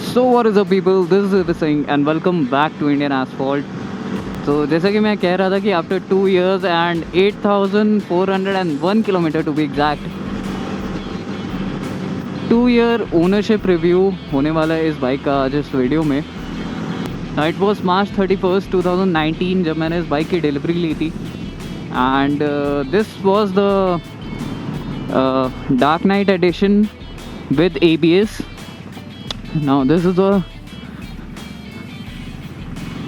So what is up people, this is Dilip Singh and welcome back to Indian asphalt. तो जैसा कि मैं कह रहा था कि after 2 years and 8,401 kilometre to be exact, 2 year ownership review होने वाला है इस बाइक का आज इस वीडियो में। इट वॉज March 31st 2019 जब मैंने इस बाइक की डिलीवरी ली थी and this was the dark night addition with ABS. Now this is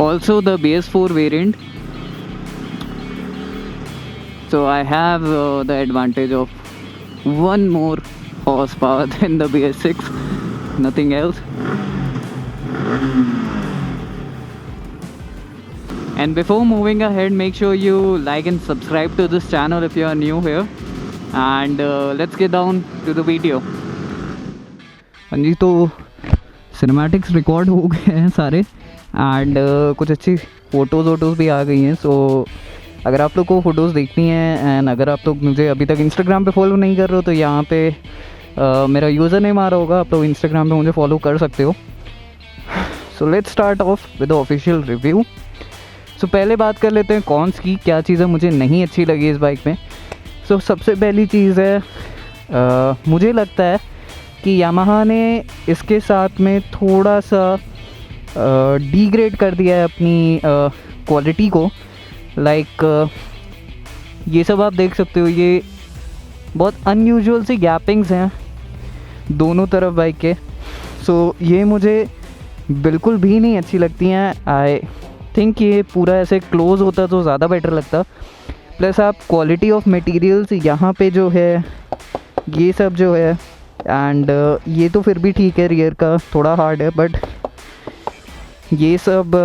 also the BS4 variant, so I have the advantage of one more horsepower than the BS6, nothing else. And before moving ahead, make sure you like and subscribe to this channel if you are new here, and let's get down to the video. हाँ जी, तो cinematics record हो गए हैं सारे and कुछ अच्छी photos भी आ गई हैं। सो अगर आप लोग को फ़ोटोज़ देखनी है एंड अगर आप लोग मुझे अभी तक इंस्टाग्राम पे फॉलो नहीं कर रहे हो तो यहाँ पे मेरा यूज़र नेम आ रहा होगा, आप लोग इंस्टाग्राम पे मुझे फॉलो कर सकते हो। So let's start off with the official review. So पहले बात कर लेते हैं कॉन्स की, क्या चीज़ें मुझे नहीं अच्छी लगी इस बाइक में। सो सबसे पहली चीज़ है मुझे लगता है कि यामाहा ने इसके साथ में थोड़ा सा डिग्रेड कर दिया है अपनी क्वालिटी को। लाइक ये सब आप देख सकते हो, ये बहुत अनयूजुअल सी गैपिंग्स हैं दोनों तरफ बाइक के। सो ये मुझे बिल्कुल भी नहीं अच्छी लगती हैं। आई थिंक ये पूरा ऐसे क्लोज़ होता तो ज़्यादा बेटर लगता। प्लस आप क्वालिटी ऑफ मटेरियल्स यहाँ पे जो है ये सब जो है एंड ये तो फिर भी ठीक है, रियर का थोड़ा हार्ड है, बट ये सब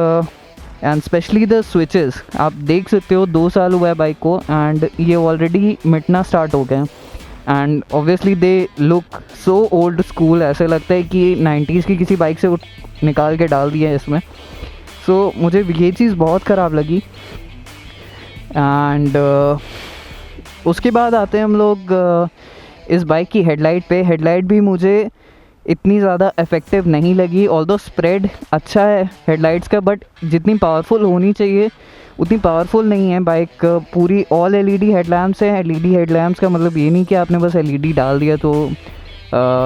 एंड स्पेशली द स्विचेस आप देख सकते हो 2 साल हुआ है बाइक को एंड ये ऑलरेडी मिटना स्टार्ट हो गए हैं and obviously they look so old school. ऐसे लगता है कि 90s की किसी बाइक से निकाल के डाल दिया है इसमें। सो मुझे ये चीज़ बहुत ख़राब लगी एंड उसके बाद आते हैं हम लोग इस बाइक की हेडलाइट भी मुझे इतनी ज़्यादा इफ़ेक्टिव नहीं लगी। ऑल्दो स्प्रेड अच्छा है हेडलाइट्स का, बट जितनी पावरफुल होनी चाहिए उतनी पावरफुल नहीं है बाइक। पूरी ऑल LED हेडलैम्प्स हैं। LED हेडलैम्प्स का मतलब ये नहीं कि आपने बस LED डाल दिया तो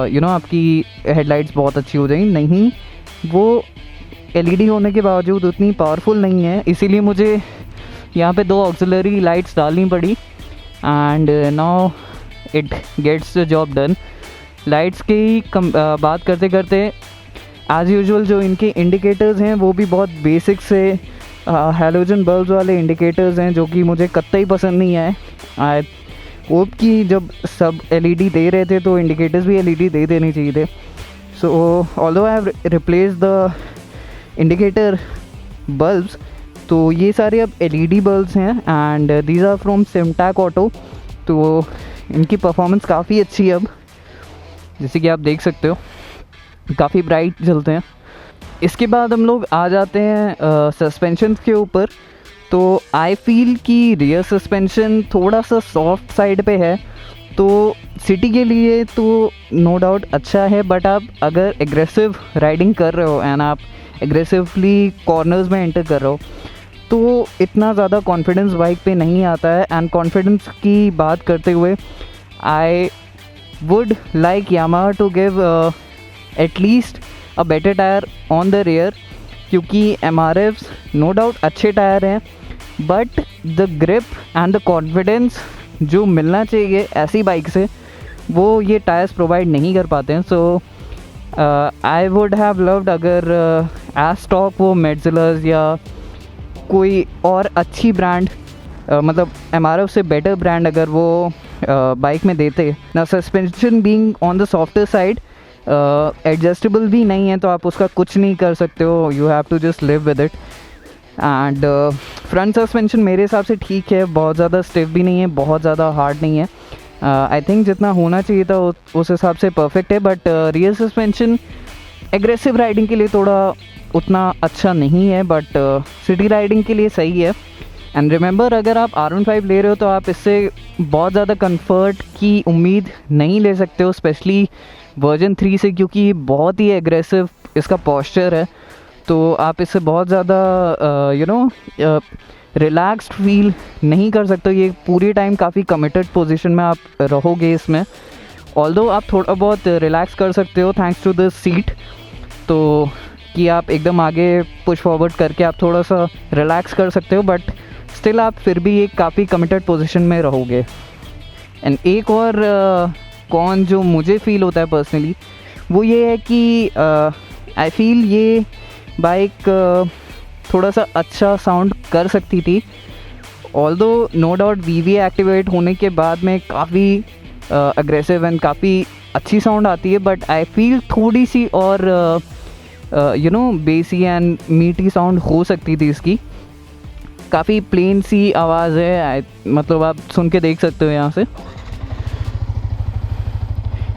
यू नो आपकी हेडलाइट्स बहुत अच्छी हो जाएंगी, नहीं, वो LED होने के बावजूद उतनी पावरफुल नहीं है। इसीलिए मुझे यहाँ पे 2 ऑक्सिलरी लाइट्स डालनी पड़ी and now it gets the job done. Lights की बात करते करते एज़ यूजुअल जो इनके इंडिकेटर्स हैं वो भी बहुत बेसिक से हैलोजन बल्ब्स वाले इंडिकेटर्स हैं जो कि मुझे कतई पसंद नहीं आए। आई होप कि जब सब LED दे रहे थे तो इंडिकेटर्स भी LED दे देने चाहिए थे। So although I have replace the indicator bulbs, तो ये सारे अब LED बल्ब्स हैं and these are from Simtek auto. तो इनकी परफॉर्मेंस काफ़ी अच्छी है अब, जैसे कि आप देख सकते हो काफ़ी ब्राइट जलते हैं। इसके बाद हम लोग आ जाते हैं सस्पेंशन के ऊपर। तो आई फील कि रियर सस्पेंशन थोड़ा सा सॉफ्ट साइड पे है, तो सिटी के लिए तो नो डाउट अच्छा है, बट आप अगर एग्रेसिव राइडिंग कर रहे हो एंड आप एग्रेसिवली कॉर्नर्स में एंटर कर रहे हो तो इतना ज़्यादा कॉन्फिडेंस बाइक पे नहीं आता है। एंड कॉन्फिडेंस की बात करते हुए I would like Yamaha to give at least a better tyre on the rear, क्योंकि MRFs नो डाउट अच्छे टायर हैं, but the grip and the confidence जो मिलना चाहिए ऐसी बाइक से वो ये टायर्स प्रोवाइड नहीं कर पाते हैं। So I would have loved अगर एज स्टॉक वो मेट्जिलर्स या कोई और अच्छी ब्रांड मतलब MRF से बेटर ब्रांड अगर वो बाइक में देते ना। Suspension being on the softer side, adjustable भी नहीं है तो आप उसका कुछ नहीं कर सकते हो, you have to just live with it. And front suspension मेरे हिसाब से ठीक है, बहुत ज़्यादा स्टिफ भी नहीं है, बहुत ज़्यादा हार्ड नहीं है। आई थिंक जितना होना चाहिए था उस हिसाब से परफेक्ट है, but rear suspension aggressive riding के लिए थोड़ा उतना अच्छा नहीं है, बट सिटी राइडिंग के लिए सही है। एंड रिमेंबर अगर आप R15 ले रहे हो तो आप इससे बहुत ज़्यादा कंफर्ट की उम्मीद नहीं ले सकते हो, स्पेशली वर्जन 3 से, क्योंकि ये बहुत ही एग्रेसिव इसका पोस्चर है, तो आप इससे बहुत ज़्यादा रिलैक्स्ड फील नहीं कर सकते। ये पूरी टाइम काफ़ी कमिटेड पोजीशन में आप रहोगे इसमें। ऑल्दो आप थोड़ा बहुत रिलैक्स कर सकते हो थैंक्स टू दिस सीट, तो कि आप एकदम आगे पुश फॉरवर्ड करके आप थोड़ा सा रिलैक्स कर सकते हो, बट स्टिल आप फिर भी एक काफ़ी कमिटेड पोजीशन में रहोगे। एंड एक और कौन जो मुझे फ़ील होता है पर्सनली, वो ये है कि आई फील ये बाइक थोड़ा सा अच्छा साउंड कर सकती थी। Although no doubt VVA activate होने के बाद में काफ़ी अग्रेसिव एंड काफ़ी अच्छी साउंड आती है, बट आई फील थोड़ी सी और बेसी एंड मीटी साउंड हो सकती थी इसकी। काफ़ी प्लेन सी आवाज़ है, मतलब आप सुन के देख सकते हो यहाँ से।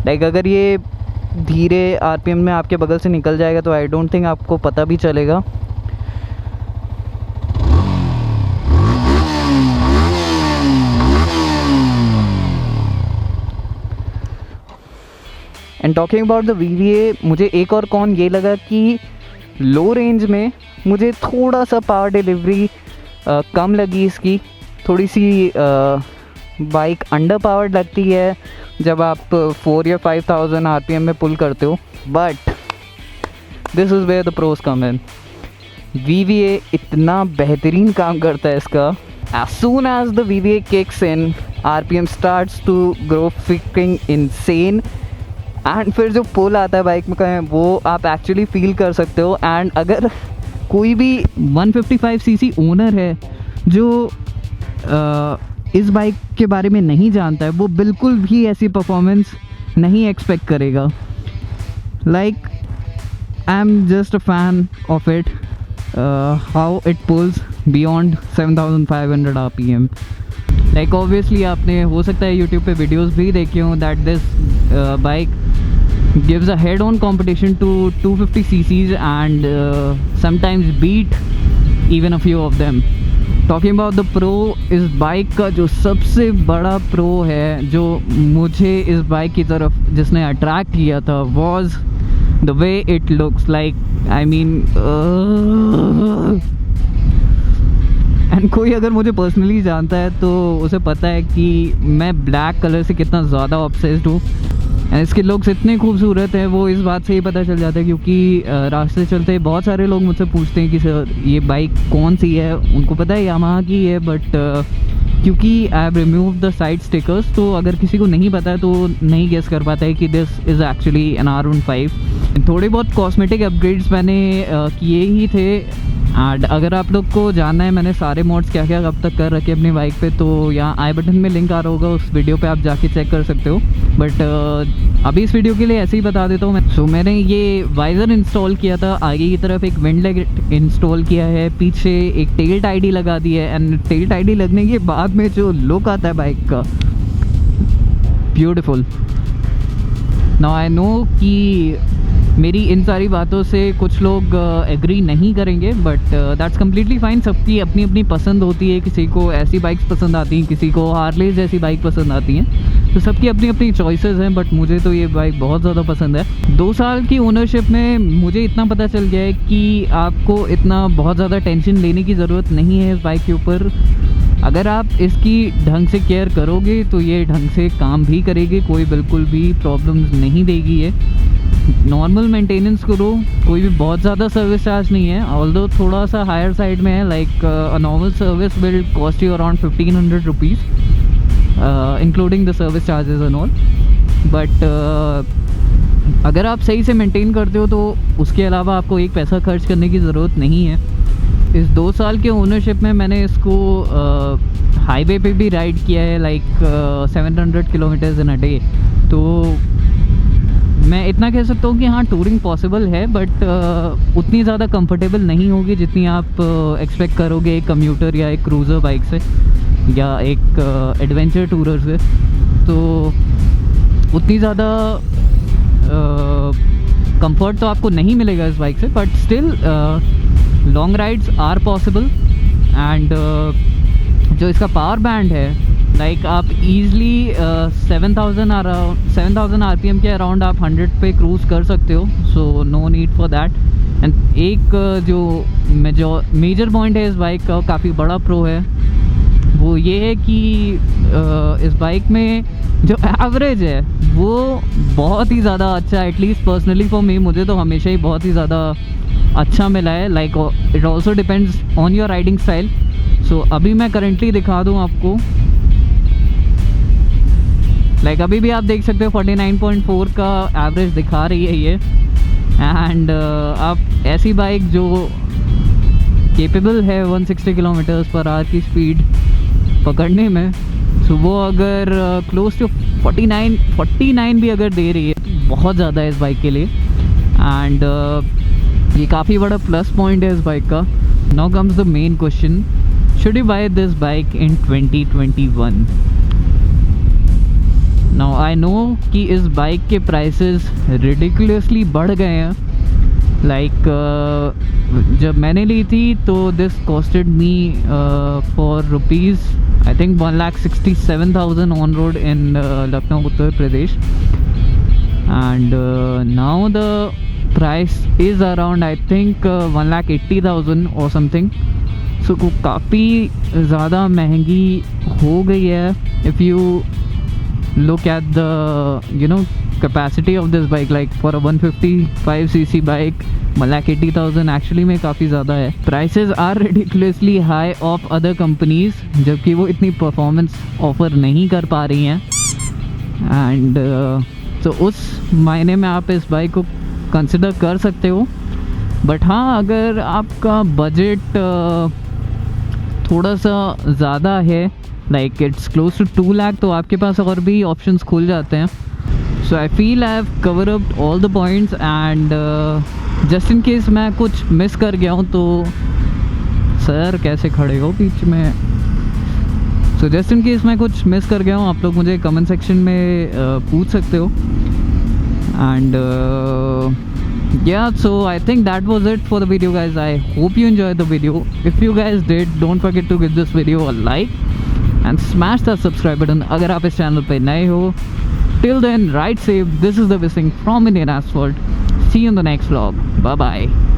लाइक अगर ये धीरे RPM में आपके बगल से निकल जाएगा तो आई डोंट थिंक आपको पता भी चलेगा। And talking about the VVA, मुझे एक और कौन ये लगा कि लो रेंज में मुझे थोड़ा सा पावर डिलीवरी कम लगी इसकी। थोड़ी सी बाइक अंडर पावर्ड लगती है जब आप 4 या 5000 RPM में पुल करते हो, but this is where the pros come in. VVA इतना बेहतरीन काम करता है इसका। As soon as the VVA kicks in, RPM starts to grow freaking insane, and फिर जो पुल आता है बाइक में वो आप एक्चुअली फील कर सकते हो। एंड अगर कोई भी 155cc ओनर है जो इस बाइक के बारे में नहीं जानता है, वो बिल्कुल भी ऐसी परफॉर्मेंस नहीं एक्सपेक्ट करेगा। Like I am just a fan of it, how it pools beyond 7500 RPM। Like obviously आपने हो सकता है यूट्यूब पे वीडियोस भी देखे हों that this bike gives a head-on competition to 250cc's and sometimes beat even a few of them. Talking about the pro, इस bike का जो सबसे बड़ा प्रो है जो मुझे इस बाइक की तरफ जिसने अट्रैक्ट किया था was the way it looks like. I mean and कोई अगर मुझे पर्सनली जानता है तो उसे पता है कि मैं ब्लैक कलर से कितना ज़्यादा ऑब्सेस्ड हूँ। एंड इसके लुक्स इतने खूबसूरत हैं, वो इस बात से ही पता चल जाता है क्योंकि रास्ते चलते बहुत सारे लोग मुझसे पूछते हैं कि सर ये बाइक कौन सी है। उनको पता है यामाहा की है, बट क्योंकि I have remove the side stickers, तो अगर किसी को नहीं पता है तो नहीं गेस कर पाता है कि this is actually an R15। थोड़े बहुत कॉस्मेटिक अपग्रेड्स मैंने किए ही थे। एंड अगर आप लोग को जानना है मैंने सारे मोड्स क्या क्या अब तक कर रखे अपनी बाइक पे, तो यहाँ आई बटन में लिंक आ रहा होगा, उस वीडियो पे आप जाके चेक कर सकते हो। बट अभी इस वीडियो के लिए ऐसे ही बता देता हूँ मैं। मैंने ये वाइज़र इंस्टॉल किया था, आगे की तरफ एक विंड लाइट इंस्टॉल किया है, पीछे एक टेल टाइडी लगा दी है। एंड टेल टाइडी लगने के बाद में जो लुक आता है बाइक का, ब्यूटिफुल। नाउ आई नो कि मेरी इन सारी बातों से कुछ लोग एग्री नहीं करेंगे, बट दैट्स कम्प्लीटली फाइन। सबकी अपनी अपनी पसंद होती है, किसी को ऐसी बाइक्स पसंद आती हैं, किसी को हार्ले जैसी बाइक पसंद आती हैं, तो सबकी अपनी अपनी चॉइसेस हैं। बट मुझे तो ये बाइक बहुत ज़्यादा पसंद है। 2 साल की ओनरशिप में मुझे इतना पता चल गया है कि आपको इतना बहुत ज़्यादा टेंशन लेने की ज़रूरत नहीं है इस बाइक के ऊपर। अगर आप इसकी ढंग से केयर करोगे तो ये ढंग से काम भी करेगी, कोई बिल्कुल भी प्रॉब्लम्स नहीं देगी। ये नॉर्मल मेंटेनेंस करो, कोई भी बहुत ज़्यादा सर्विस चार्ज नहीं है, ऑल्दो थोड़ा सा हायर साइड में है। Like a normal service will cost you around 1500 rupees including the service charges and all. But अगर आप सही से मेंटेन करते हो तो उसके अलावा आपको एक पैसा खर्च करने की ज़रूरत नहीं है। इस 2 साल के ओनरशिप में मैंने इसको हाईवे पे भी राइड किया है, like 700 kilometres in a day. तो मैं इतना कह सकता हूँ कि हाँ टूरिंग पॉसिबल है, बट उतनी ज़्यादा कंफर्टेबल नहीं होगी जितनी आप एक्सपेक्ट करोगे एक कम्यूटर या एक क्रूज़र बाइक से या एक एडवेंचर टूरर से। तो उतनी ज़्यादा कंफर्ट तो आपको नहीं मिलेगा इस बाइक से, but still long rides are possible. And जो इसका पावर बैंड है लाइक आप ईज़िली 7000 RPM के अराउंड आप 100 पे क्रूज़ कर सकते हो, so no need for that. And एक जो मेजर पॉइंट है इस बाइक का, काफ़ी बड़ा प्रो है, वो ये है कि इस बाइक में जो एवरेज है वो बहुत ही ज़्यादा अच्छा है। एटलीस्ट पर्सनली फॉर मी, मुझे तो हमेशा ही बहुत ही ज़्यादा अच्छा मिला है। Like it also depends on your riding style. So अभी मैं करेंटली दिखा दूँ आपको, लाइक अभी भी आप देख सकते हो 49.4 का एवरेज दिखा रही है ये। एंड आप ऐसी बाइक जो केपेबल है 160 किलोमीटर्स पर आवर की स्पीड पकड़ने में, सो वो अगर क्लोज टू 49 भी अगर दे रही है तो बहुत ज़्यादा है इस बाइक के लिए। एंड ये काफ़ी बड़ा प्लस पॉइंट है इस बाइक का। Now comes the main question, should you buy this bike in 2021? Now I know कि इस बाइक के प्राइसेस रिडिकुलसली बढ़ गए हैं। लाइक जब मैंने ली थी तो this costed me for rupees I think 1,67,000 on road in Lucknow Uttar Pradesh. And now the price is around I think 1,80,000 और समथिंग। सो काफ़ी ज़्यादा महंगी हो गई है। If you look at the capacity of this bike, like for a 155cc bike 1,80,000 actually में काफ़ी ज़्यादा है। Prices are ridiculously high of other companies, जबकि वो इतनी परफॉर्मेंस ऑफर नहीं कर पा रही हैं। एंड तो उस मायने में आप इस बाइक को कंसिडर कर सकते हो। बट हाँ, अगर आपका बजट थोड़ा सा ज़्यादा है, like it's close to 2 lakh, तो आपके पास और भी ऑप्शंस खुल जाते हैं। So I feel I have cover up all the points. And just in case मैं कुछ मिस कर गया हूँ तो सर कैसे खड़े हो बीच में, सो जस्ट इन केस मैं कुछ मिस कर गया हूँ, आप लोग मुझे कमेंट सेक्शन में पूछ सकते हो। And yeah, so I think that was it for the video, guys. I hope you enjoyed the video. If you guys did, don't forget to give this video a like and smash that subscribe button अगर आप इस channel पे नए हो। Till then, ride safe. This is the Wissing from Indian Asphalt. See you in the next vlog. Bye bye.